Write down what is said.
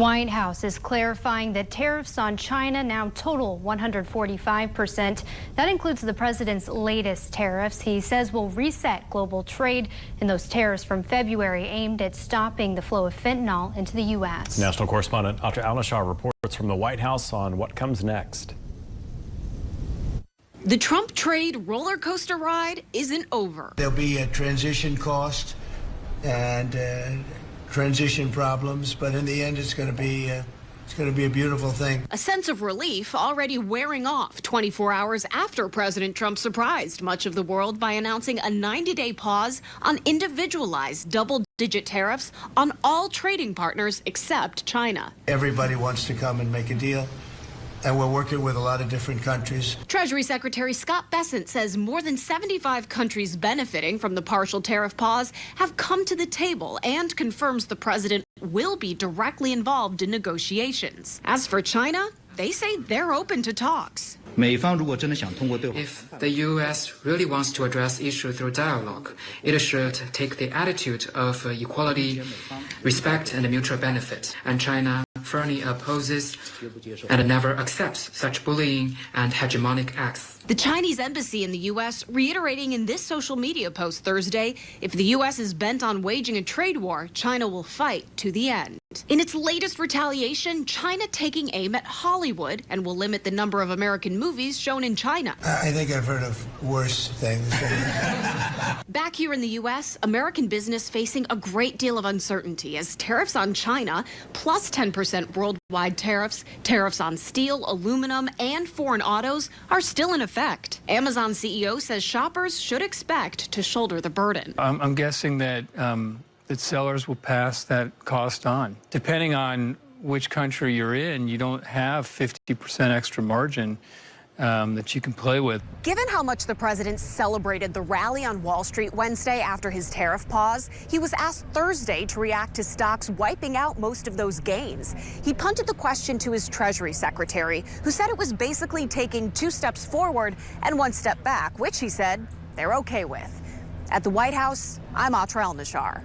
White House is clarifying that tariffs on China now total 145%. That includes the president's latest tariffs. He says will reset global trade, and those tariffs from February aimed at stopping the flow of fentanyl into the U.S. National correspondent Dr. Al-Nashar reports from the White House on what comes next. The Trump trade roller coaster ride isn't over. There'll be a transition cost and transition problems, but in the end, it's going to be a beautiful thing. A sense of relief already wearing off 24 hours after President Trump surprised much of the world by announcing a 90-day pause on individualized double-digit tariffs on all trading partners except China. Everybody wants to come and make a deal, and we're working with a lot of different countries. Treasury Secretary Scott Bessent says more than 75 countries benefiting from the partial tariff pause have come to the table and confirms the president will be directly involved in negotiations. As for China, they say they're open to talks. If the U.S. really wants to address issues through dialogue, it should take the attitude of equality, respect, and mutual benefit. And China firmly opposes and never accepts such bullying and hegemonic acts. The Chinese embassy in the U.S. reiterating in this social media post Thursday, if the U.S. is bent on waging a trade war, China will fight to the end. In its latest retaliation, China taking aim at Hollywood and will limit the number of American movies shown in China. I think I've heard of worse things. Back here in the U.S., American business facing a great deal of uncertainty as tariffs on China, plus 10% worldwide tariffs, tariffs on steel, aluminum, and foreign autos are still in effect. Amazon CEO says shoppers should expect to shoulder the burden. I'm guessing that that sellers will pass that cost on. Depending on which country you're in, you don't have 50% extra margin that you can play with. Given how much the president celebrated the rally on Wall Street Wednesday after his tariff pause, he was asked Thursday to react to stocks wiping out most of those gains. He punted the question to his Treasury Secretary, who said it was basically taking 2 steps forward and 1 step back, which he said they're okay with. At the White House, I'm Al-Nashar.